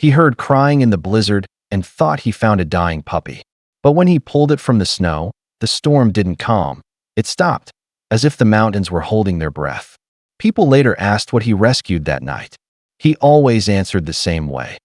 He heard crying in the blizzard and thought he found a dying puppy. But when he pulled it from the snow, the storm didn't calm. It stopped, as if the mountains were holding their breath. People later asked what he rescued that night. He always answered the same way.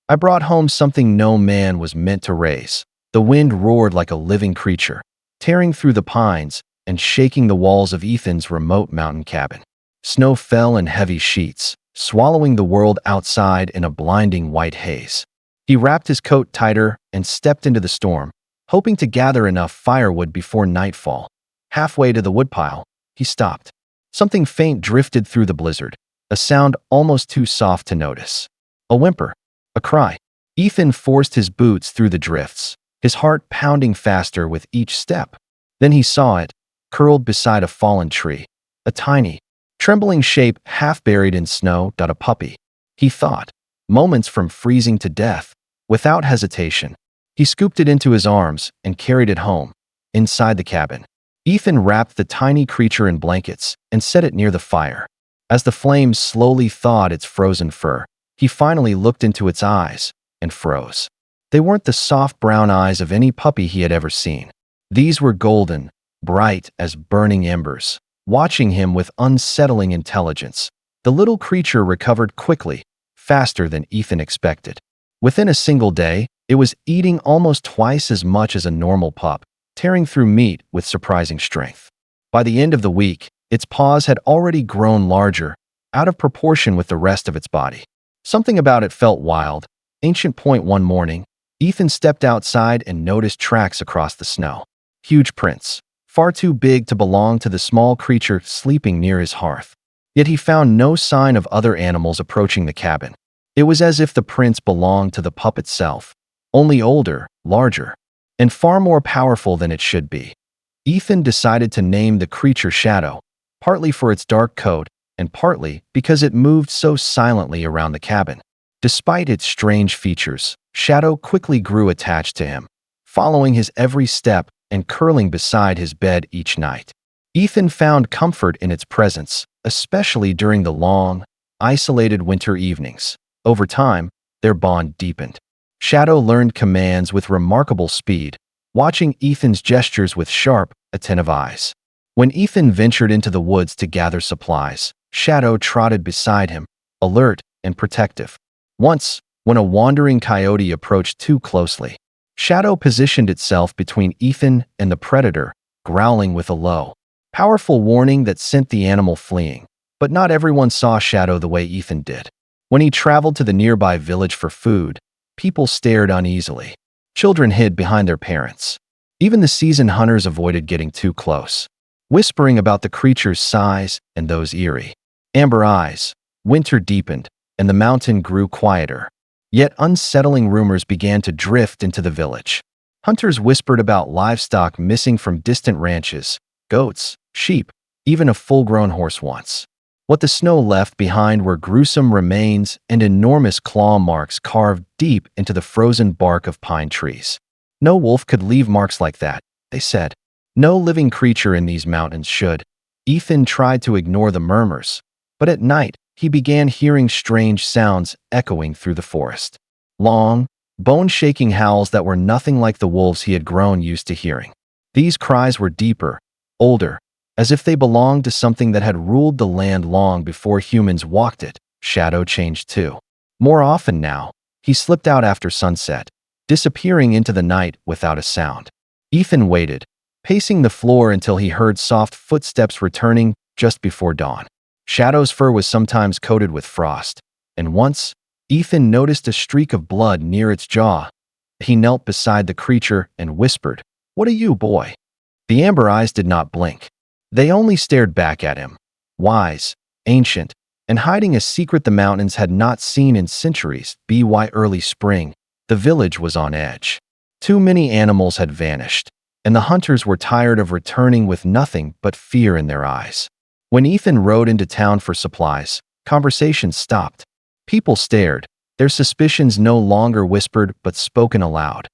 I brought home something no man was meant to raise. The wind roared like a living creature, tearing through the pines and shaking the walls of Ethan's remote mountain cabin. Snow fell in heavy sheets, swallowing the world outside in a blinding white haze. He wrapped his coat tighter and stepped into the storm, hoping to gather enough firewood before nightfall. Halfway to the woodpile, he stopped. Something faint drifted through the blizzard, a sound almost too soft to notice. A whimper, a cry. Ethan forced his boots through the drifts, his heart pounding faster with each step. Then he saw it, curled beside a fallen tree, a tiny, trembling shape half buried in snow. A puppy, he thought, moments from freezing to death. Without hesitation, he scooped it into his arms and carried it home. Inside the cabin, Ethan wrapped the tiny creature in blankets and set it near the fire. As the flames slowly thawed its frozen fur, he finally looked into its eyes and froze. They weren't the soft brown eyes of any puppy he had ever seen. These were golden, bright as burning embers, watching him with unsettling intelligence. The little creature recovered quickly, faster than Ethan expected. Within a single day, it was eating almost twice as much as a normal pup, tearing through meat with surprising strength. By the end of the week, its paws had already grown larger, out of proportion with the rest of its body. Something about it felt wild. Ancient Point. One morning, Ethan stepped outside and noticed tracks across the snow. Huge prints, far too big to belong to the small creature sleeping near his hearth. Yet he found no sign of other animals approaching the cabin. It was as if the prints belonged to the pup itself, only older, larger, and far more powerful than it should be. Ethan decided to name the creature Shadow, partly for its dark coat and partly because it moved so silently around the cabin. Despite its strange features, Shadow quickly grew attached to him, following his every step and curling beside his bed each night. Ethan found comfort in its presence, especially during the long, isolated winter evenings. Over time, their bond deepened. Shadow learned commands with remarkable speed, watching Ethan's gestures with sharp, attentive eyes. When Ethan ventured into the woods to gather supplies, Shadow trotted beside him, alert and protective. Once, when a wandering coyote approached too closely, Shadow positioned itself between Ethan and the predator, growling with a low, powerful warning that sent the animal fleeing. But not everyone saw Shadow the way Ethan did. When he traveled to the nearby village for food, people stared uneasily. Children hid behind their parents. Even the seasoned hunters avoided getting too close, whispering about the creature's size and those eerie amber eyes. Winter deepened, and the mountain grew quieter. Yet unsettling rumors began to drift into the village. Hunters whispered about livestock missing from distant ranches, goats, sheep, even a full-grown horse once. What the snow left behind were gruesome remains and enormous claw marks carved deep into the frozen bark of pine trees. No wolf could leave marks like that, they said. No living creature in these mountains should. Ethan tried to ignore the murmurs, but at night, he began hearing strange sounds echoing through the forest. Long, bone-shaking howls that were nothing like the wolves he had grown used to hearing. These cries were deeper, older, as if they belonged to something that had ruled the land long before humans walked it. Shadow changed too. More often now, he slipped out after sunset, disappearing into the night without a sound. Ethan waited, pacing the floor until he heard soft footsteps returning just before dawn. Shadow's fur was sometimes coated with frost, and once, Ethan noticed a streak of blood near its jaw. He knelt beside the creature and whispered, "What are you, boy?" The amber eyes did not blink. They only stared back at him, wise, ancient, and hiding a secret the mountains had not seen in centuries. By early spring, the village was on edge. Too many animals had vanished, and the hunters were tired of returning with nothing but fear in their eyes. When Ethan rode into town for supplies, conversations stopped. People stared, their suspicions no longer whispered but spoken aloud.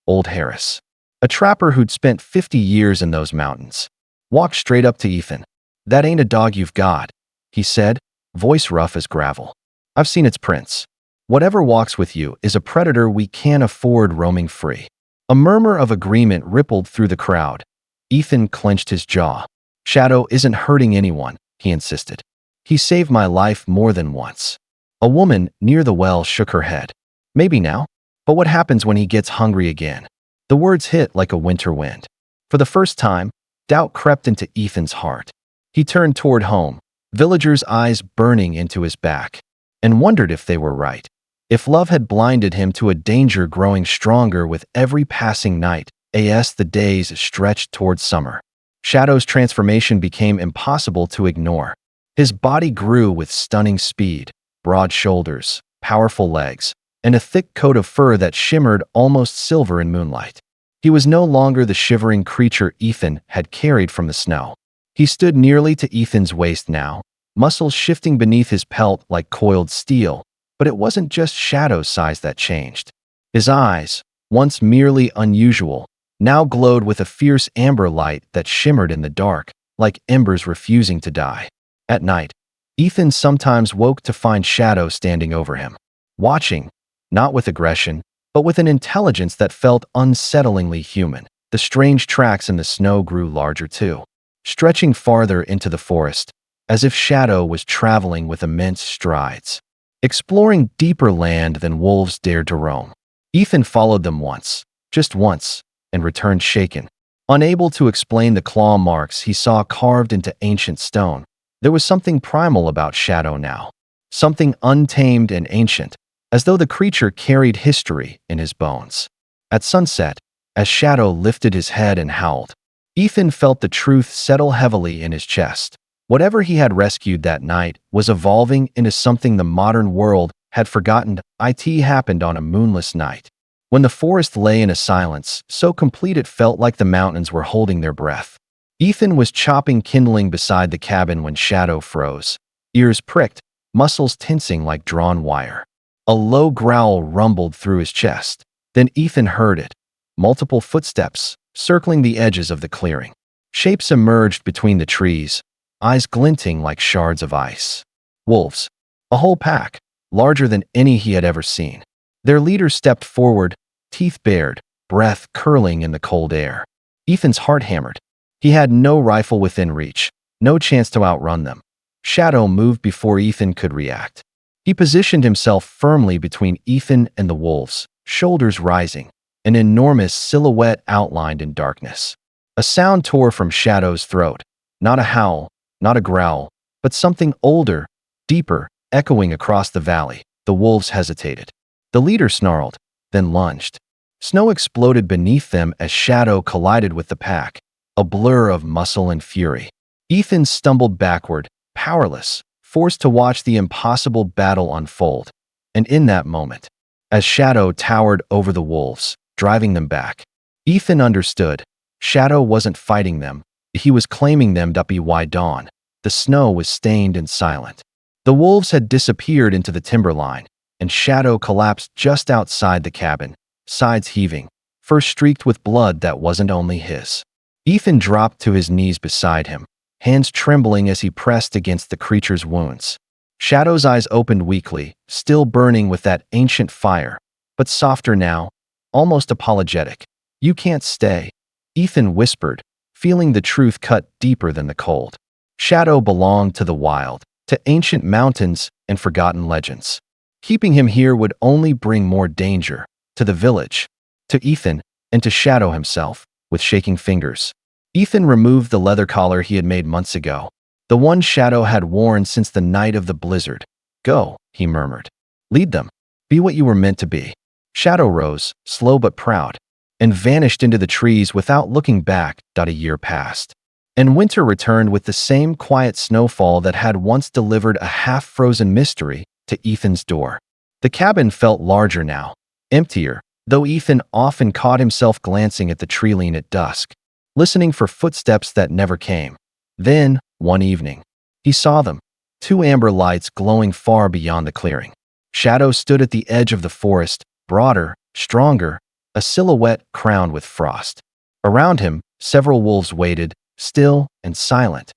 Old Harris, a trapper who'd spent 50 years in those mountains, walked straight up to Ethan. "That ain't a dog you've got," he said, voice rough as gravel. "I've seen its prints. Whatever walks with you is a predator we can't afford roaming free." A murmur of agreement rippled through the crowd. Ethan clenched his jaw. "Shadow isn't hurting anyone," he insisted. "He saved my life more than once." A woman near the well shook her head. "Maybe now, but what happens when he gets hungry again?" The words hit like a winter wind. For the first time, doubt crept into Ethan's heart. He turned toward home, villagers' eyes burning into his back, and wondered if they were right. If love had blinded him to a danger growing stronger with every passing night, as the days stretched toward summer. Shadow's transformation became impossible to ignore. His body grew with stunning speed, broad shoulders, powerful legs, and a thick coat of fur that shimmered almost silver in moonlight. He was no longer the shivering creature Ethan had carried from the snow. He stood nearly to Ethan's waist now, muscles shifting beneath his pelt like coiled steel, but it wasn't just Shadow's size that changed. His eyes, once merely unusual, now glowed with a fierce amber light that shimmered in the dark, like embers refusing to die. At night, Ethan sometimes woke to find Shadow standing over him, watching, not with aggression, but with an intelligence that felt unsettlingly human. The strange tracks in the snow grew larger too, stretching farther into the forest, as if Shadow was traveling with immense strides, exploring deeper land than wolves dared to roam. Ethan followed them once, just once, and returned shaken. Unable to explain the claw marks he saw carved into ancient stone, there was something primal about Shadow now, something untamed and ancient, as though the creature carried history in his bones. At sunset, as Shadow lifted his head and howled, Ethan felt the truth settle heavily in his chest. Whatever he had rescued that night was evolving into something the modern world had forgotten. It happened on a moonless night, when the forest lay in a silence so complete it felt like the mountains were holding their breath. Ethan was chopping kindling beside the cabin when Shadow froze, ears pricked, muscles tensing like drawn wire. A low growl rumbled through his chest. Then Ethan heard it. Multiple footsteps, circling the edges of the clearing. Shapes emerged between the trees, eyes glinting like shards of ice. Wolves. A whole pack, larger than any he had ever seen. Their leader stepped forward, teeth bared, breath curling in the cold air. Ethan's heart hammered. He had no rifle within reach, no chance to outrun them. Shadow moved before Ethan could react. He positioned himself firmly between Ethan and the wolves, shoulders rising, an enormous silhouette outlined in darkness. A sound tore from Shadow's throat, not a howl, not a growl, but something older, deeper, echoing across the valley. The wolves hesitated. The leader snarled, then lunged. Snow exploded beneath them as Shadow collided with the pack, a blur of muscle and fury. Ethan stumbled backward, powerless, forced to watch the impossible battle unfold. And in that moment, as Shadow towered over the wolves, driving them back, Ethan understood. Shadow wasn't fighting them, he was claiming them. By dawn, the snow was stained and silent. The wolves had disappeared into the timberline, and Shadow collapsed just outside the cabin, sides heaving, fur streaked with blood that wasn't only his. Ethan dropped to his knees beside him, hands trembling as he pressed against the creature's wounds. Shadow's eyes opened weakly, still burning with that ancient fire, but softer now, almost apologetic. "You can't stay," Ethan whispered, feeling the truth cut deeper than the cold. Shadow belonged to the wild, to ancient mountains and forgotten legends. Keeping him here would only bring more danger, to the village, to Ethan, and to Shadow himself. With shaking fingers, Ethan removed the leather collar he had made months ago, the one Shadow had worn since the night of the blizzard. "Go," he murmured. "Lead them. Be what you were meant to be." Shadow rose, slow but proud, and vanished into the trees without looking back. A year passed, and winter returned with the same quiet snowfall that had once delivered a half-frozen mystery to Ethan's door. The cabin felt larger now, emptier, though Ethan often caught himself glancing at the tree-line at dusk, listening for footsteps that never came. Then, one evening, he saw them, two amber lights glowing far beyond the clearing. Shadow stood at the edge of the forest, broader, stronger, a silhouette crowned with frost. Around him, several wolves waited, still and silent.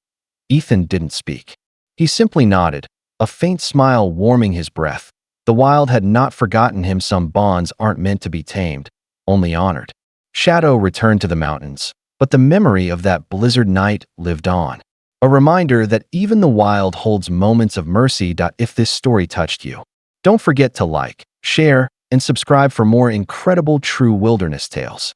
Ethan didn't speak. He simply nodded, a faint smile warming his breath, The wild had not forgotten him. Some bonds aren't meant to be tamed, only honored. Shadow returned to the mountains, but the memory of that blizzard night lived on. A reminder that even the wild holds moments of mercy. If this story touched you, don't forget to like, share, and subscribe for more incredible true wilderness tales.